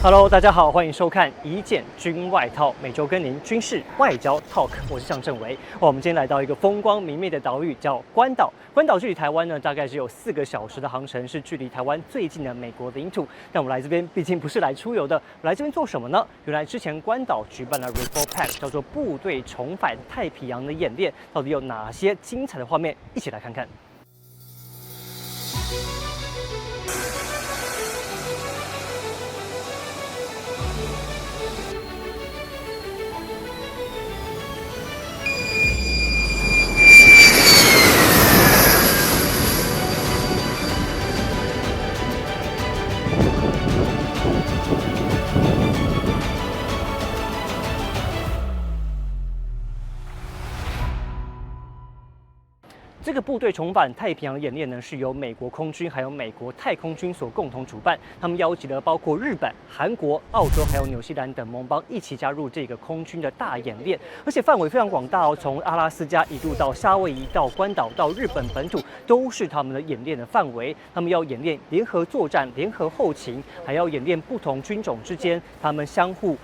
Hello， 大家好，欢迎收看《一件军外套》，每周跟您军事外交 Talk， 我是向正维。我们今天来到一个风光明媚的岛屿，叫关岛。关岛距离台湾呢，大概只有4个小时的航程，是距离台湾最近的美国领土。但我们来这边毕竟不是来出游的，我来这边做什么呢？原来之前关岛举办了 REFORPAC， 叫做部队重返太平洋的演练，到底有哪些精彩的画面？一起来看看。这个部队重返太平洋演练呢，是由美国空军还有美国太空军所共同主办。他们邀集了包括日本、韩国、澳洲还有纽西兰等盟邦一起加入这个空军的大演练，而且范围非常广大哦，从阿拉斯加一路到夏威夷、到关岛、到日本本土，都是他们的演练的范围。他们要演练联合作战、联合后勤，还要演练不同军种之间他们相互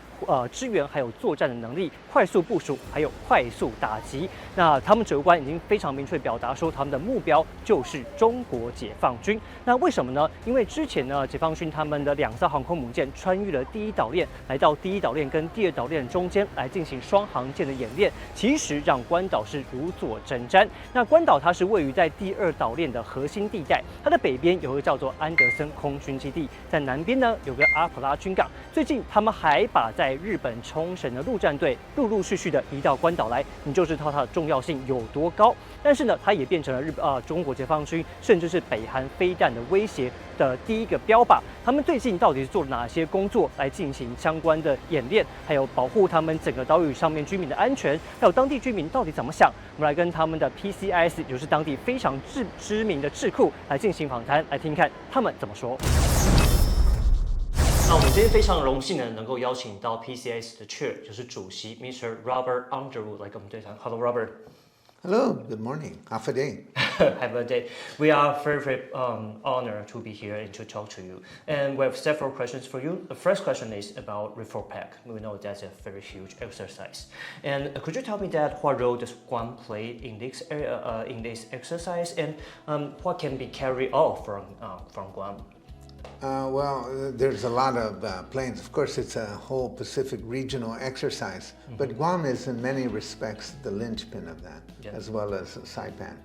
支援还有作战的能力，快速部署，还有快速打击。那他们指挥官已经非常明确表达说，他们的目标就是中国解放军。那为什么呢？因为之前呢，解放军他们的2艘航空母舰穿越了第一岛链，来到第一岛链跟第二岛链中间来进行双航舰的演练，其实让关岛是如坐针毡。那关岛它是位于在第二岛链的核心地带，它的北边有个叫做安德森空军基地，在南边呢有个阿普拉军港。最近他们还把在日本冲绳的陆战队陆续的移到关岛来，你就知道它的重要性有多高。但是呢，它也变成了中国解放军甚至是北韩飞弹的威胁的第一个标靶。他们最近到底是做了哪些工作来进行相关的演练，还有保护他们整个岛屿上面居民的安全，还有当地居民到底怎么想？我们来跟他们的 PCIS， 也就是当地非常知名的智库来进行访谈，来听看他们怎么说。那我们今天非常荣幸呢，能够邀请到 PCIS 的 Chair， 就是主席 Mr. Robert Underwood 来跟我们对谈。Hello, Robert. Hello. Good morning. Half a day. Have a day. We are very honored to be here and to talk to you. And we have several questions for you. The first question is about REFORPAC. We know that's a very huge exercise. And could you tell me that what role does Guam play in this area, in this exercise, and what can be carried out from Guam? There's a lot of planes. Of course, it's a whole Pacific regional exercise, but Guam is in many respects the linchpin of that, as well as Saipan.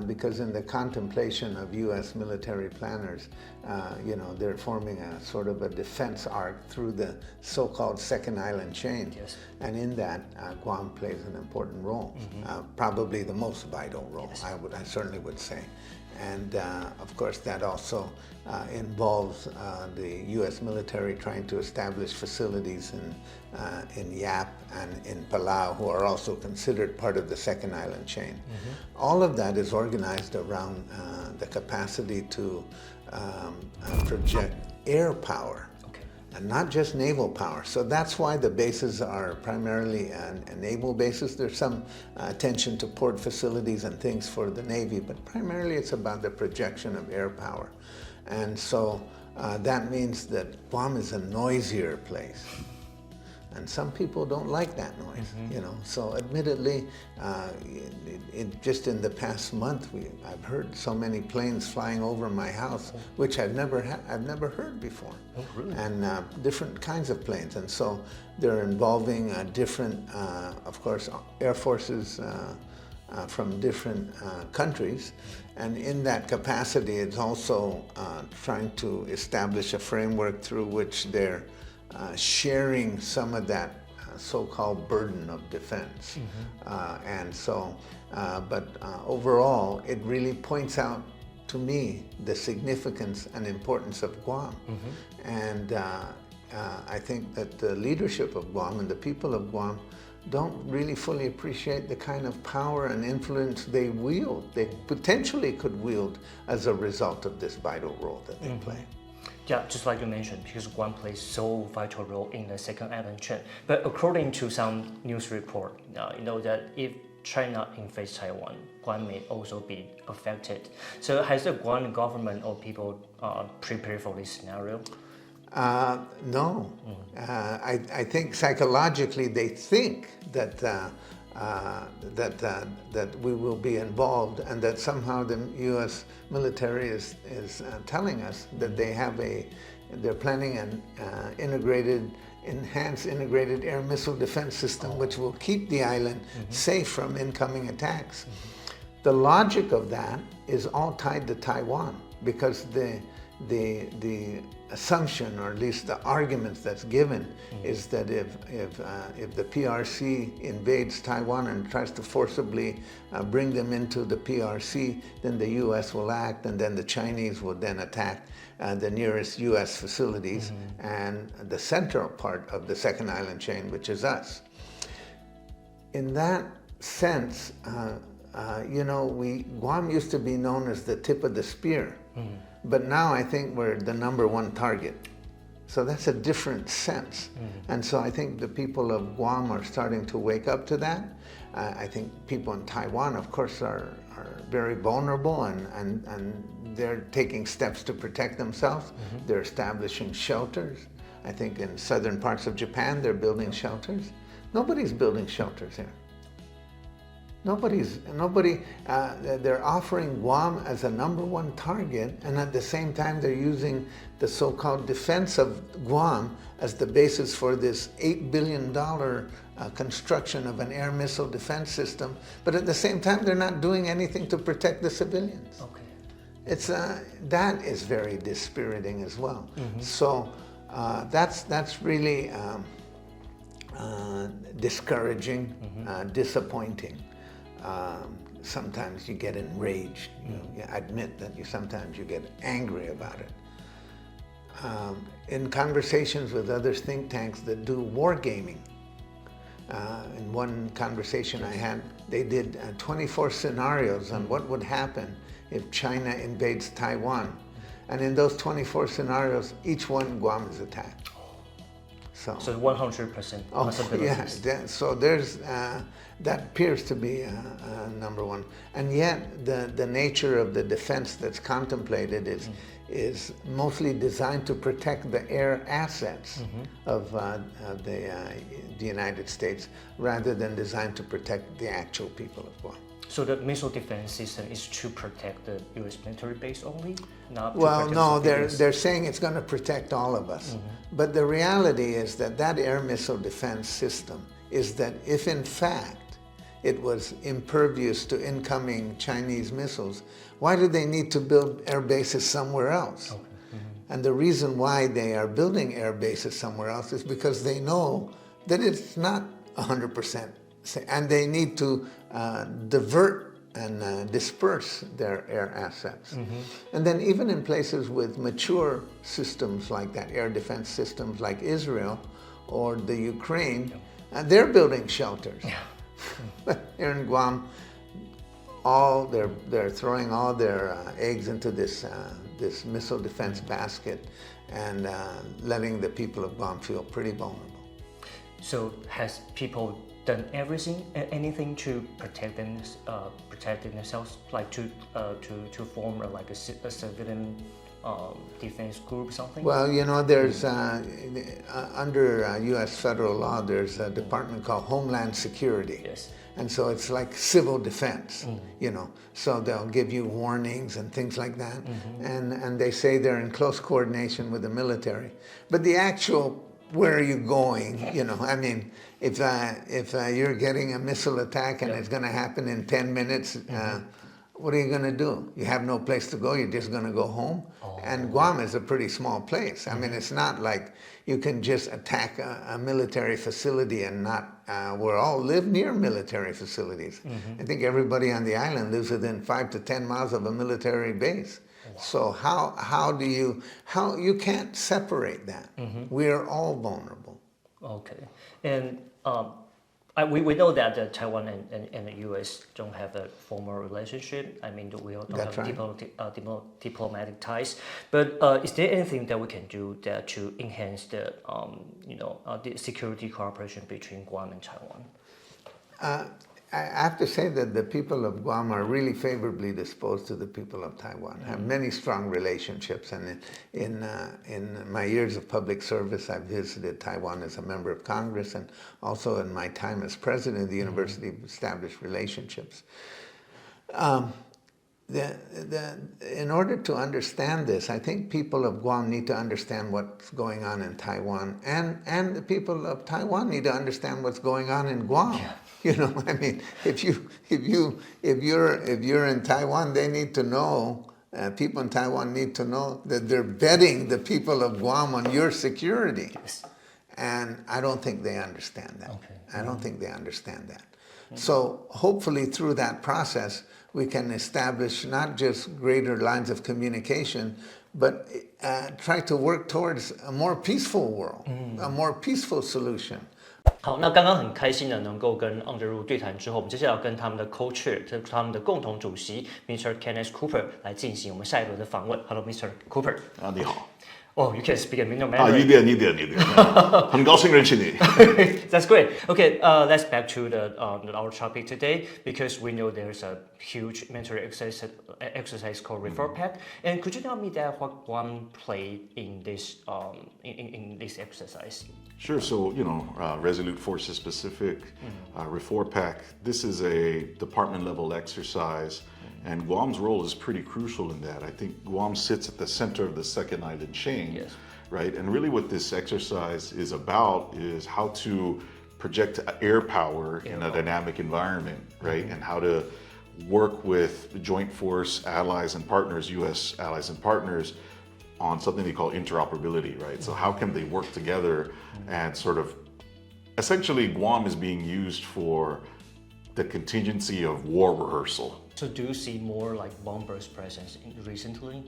Because in the contemplation of U.S. military planners, they're forming a sort of a defense arc through the so-called second island chain. Yes. And in that, Guam plays an important role, probably the most vital role, yes. I certainly would say. And of course, that also involves the U.S. military trying to establish facilities in Yap and in Palau, who are also considered part of the second island chain. All of that is organized around the capacity to project air power. And not just naval power. So that's why the bases are primarily naval bases. There's some attention to port facilities and things for the Navy, but primarily it's about the projection of air power. And so that means that Guam is a noisier place. And some people don't like that noise, So admittedly, just in the past month, I've heard so many planes flying over my house, which I've never heard before. Oh, really? And different kinds of planes. And so they're involving different, of course, air forces from different countries. And in that capacity, it's also trying to establish a framework through which they're sharing some of that so-called burden of defense. But overall, it really points out to me the significance and importance of Guam. And I think that the leadership of Guam and the people of Guam don't really fully appreciate the kind of power and influence they potentially could wield as a result of this vital role that they play. Yeah, just like you mentioned, because Guam plays so vital role in the second island chain. But according to some news report, that if China invades Taiwan, Guam may also be affected. So has the Guam government or people prepared for this scenario? No. I think psychologically they think that that we will be involved, and that somehow the U.S. military is telling us that they're planning an enhanced integrated air missile defense system, which will keep the island safe from incoming attacks. The logic of that is all tied to Taiwan, because the assumption, or at least the argument that's given, is that if the PRC invades Taiwan and tries to forcibly bring them into the PRC, then the U.S. will act, and then the Chinese will then attack the nearest U.S. facilities and the central part of the second island chain, which is us. In that sense, Guam used to be known as the tip of the spear. But now I think we're the #1 target. So that's a different sense. And so I think the people of Guam are starting to wake up to that. I think people in Taiwan, of course, are very vulnerable, and they're taking steps to protect themselves. They're establishing shelters. I think in southern parts of Japan, they're building shelters. Nobody's building shelters here. They're offering Guam as a #1 target, and at the same time they're using the so-called defense of Guam as the basis for this $8 billion construction of an air missile defense system, but at the same time they're not doing anything to protect the civilians. Okay. That is very dispiriting as well. So that's really discouraging, disappointing. Sometimes you get enraged. You admit that sometimes you get angry about it. In conversations with other think tanks that do wargaming, in one conversation I had, they did 24 scenarios on what would happen if China invades Taiwan. And in those 24 scenarios, each one Guam is attacked. So 100% possibilities. Yeah, so there's that appears to be #1, and yet the nature of the defense that's contemplated is mostly designed to protect the air assets of the United States, rather than designed to protect the actual people of Guam. So the missile defense system is to protect the U.S. military base only? Not Well, to no, protect they're saying it's going to protect all of us. But the reality is that air missile defense system is that if in fact it was impervious to incoming Chinese missiles, why do they need to build air bases somewhere else? Okay. And the reason why they are building air bases somewhere else is because they know that it's not 100%, and they need to divert and disperse their air assets. And then even in places with mature systems like that, air defense systems like Israel or the Ukraine, they're building shelters. Here in Guam, they're throwing all their eggs into this missile defense basket, and letting the people of Guam feel pretty vulnerable. So has people done anything to protect themselves, like to form a civilian defense group or something? Well, there's under U.S. federal law, there's a department called Homeland Security. Yes. And so it's like civil defense, So they'll give you warnings and things like that, and they say they're in close coordination with the military. But the actual where are you going? I mean, if you're getting a missile attack and it's going to happen in 10 minutes, what are you going to do? You have no place to go. You're just going to go home. And Guam is a pretty small place. I mean, it's not like you can just attack a military facility and not. We all live near military facilities. I think everybody on the island lives within 5 to 10 miles of a military base. So how you can't separate that. We are all vulnerable. Okay, and we know that Taiwan and the U.S. don't have a formal relationship. I mean, we don't have diplomatic ties. But is there anything that we can do to enhance the the security cooperation between Guam and Taiwan? have to say that the people of Guam are really favorably disposed to the people of Taiwan, have many strong relationships. And in my years of public service, I've visited Taiwan as a member of Congress, and also in my time as president of the university, established relationships. In order to understand this, I think people of Guam need to understand what's going on in Taiwan, and the people of Taiwan need to understand what's going on in Guam. Yeah. You know, I mean, if you're in Taiwan, they need to know. People in Taiwan need to know that they're betting the people of Guam on your security. Yes. And I don't think they understand that. Okay. I don't think they understand that. So hopefully through that process, we can establish not just greater lines of communication, but try to work towards a more peaceful world, a more peaceful solution. 好，那刚刚很开心的能够跟 Underwood 对谈之后，我们接下来要跟他们的 Co-Chair， 他们的共同主席 Mr. Kenneth Cooper 来进行我们下一轮的访问。Hello, Mr. Cooper。你好。Oh, you can speak a minute Mandarin. 一点，很高兴认识你。That's great. Okay, let's back to our topic today, because we know there's a huge military exercise called REFORPAC. And could you tell me that what Guam played in this in this exercise? Sure. So Resolute Forces Pacific, REFORPAC. This is a department level exercise. And Guam's role is pretty crucial in that. I think Guam sits at the center of the second island chain, yes. Right? And really what this exercise is about is how to project air power in a dynamic environment, right? And how to work with the joint force allies and partners, U.S. allies and partners, on something they call interoperability, right? So how can they work together and sort of, essentially Guam is being used for the contingency of war rehearsal. So do you see more like bombers presence recently?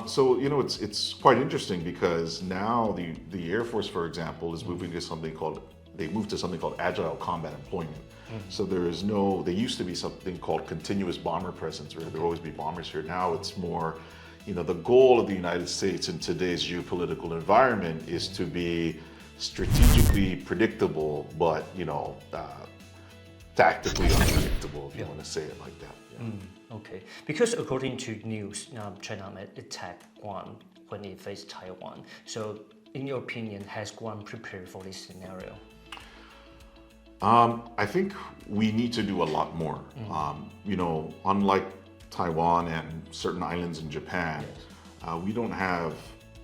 So it's quite interesting because now the Air Force, for example, is moving to something called agile combat employment. So there used to be something called continuous bomber presence, where there always be bombers here. Now it's more, the goal of the United States in today's geopolitical environment is to be strategically predictable, but tactically unpredictable, if you want to say it like that. Yeah. Okay, because according to news, China might attack Guam when it faces Taiwan. So, in your opinion, has Guam prepared for this scenario? I think we need to do a lot more. Unlike Taiwan and certain islands in Japan, yes.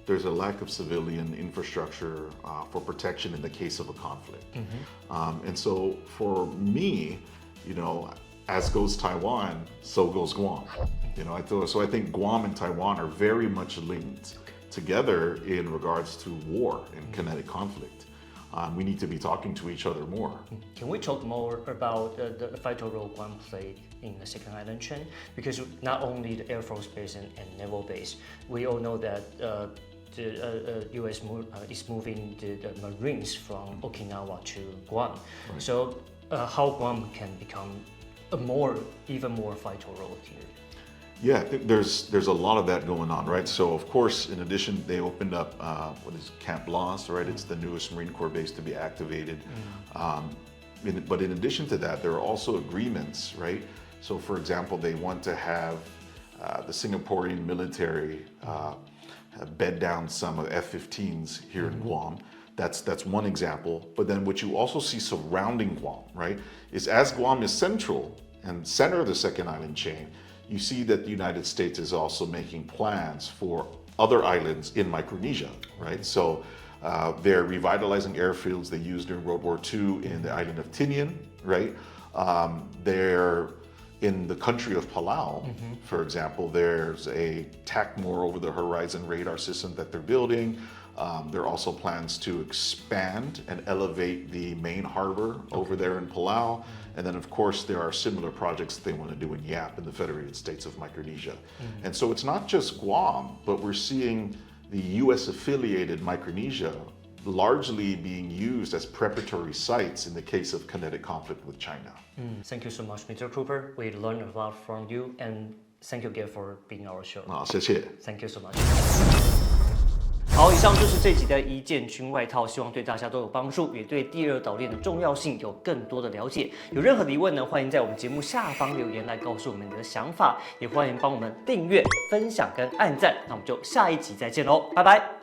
There's a lack of civilian infrastructure for protection in the case of a conflict. And so for me, as goes Taiwan, so goes Guam. So I think Guam and Taiwan are very much linked together in regards to war and kinetic conflict. We need to be talking to each other more. Can we talk more about the vital role Guam played in the second island chain? Because not only the Air Force base and naval base, we all know that the U.S. is moving the Marines from Okinawa to Guam. Right. So how Guam can become even more vital role here? Yeah, there's a lot of that going on, right? So of course, in addition, they opened up Camp Loss, right? It's the newest Marine Corps base to be activated. But in addition to that, there are also agreements, right? So for example, they want to have the Singaporean military bed down some of F-15s here in Guam. That's one example. But then what you also see surrounding Guam, right, is as Guam is central and center of the second island chain, you see that the United States is also making plans for other islands in Micronesia, right? So they're revitalizing airfields they used during World War II in the island of Tinian, right? They're in the country of Palau, for example, there's a TACMOR over-the-horizon radar system that they're building. There are also plans to expand and elevate the main harbor over there in Palau. And then, of course, there are similar projects that they want to do in Yap in the Federated States of Micronesia. And so it's not just Guam, but we're seeing the U.S.-affiliated Micronesia largely being used as preparatory sites in the case of kinetic conflict with China. Thank you so much, Mr. Cooper. We learned a lot from you, and thank you again for being on our show. 谢谢。 Thank you so much. 好，以上就是这集的一件军外套，希望对大家都有帮助，也对第二岛链的重要性有更多的了解。有任何的疑问呢，欢迎在我们节目下方留言来告诉我们你的想法，也欢迎帮我们订阅、分享跟按赞。那我们就下一集再见喽，拜拜。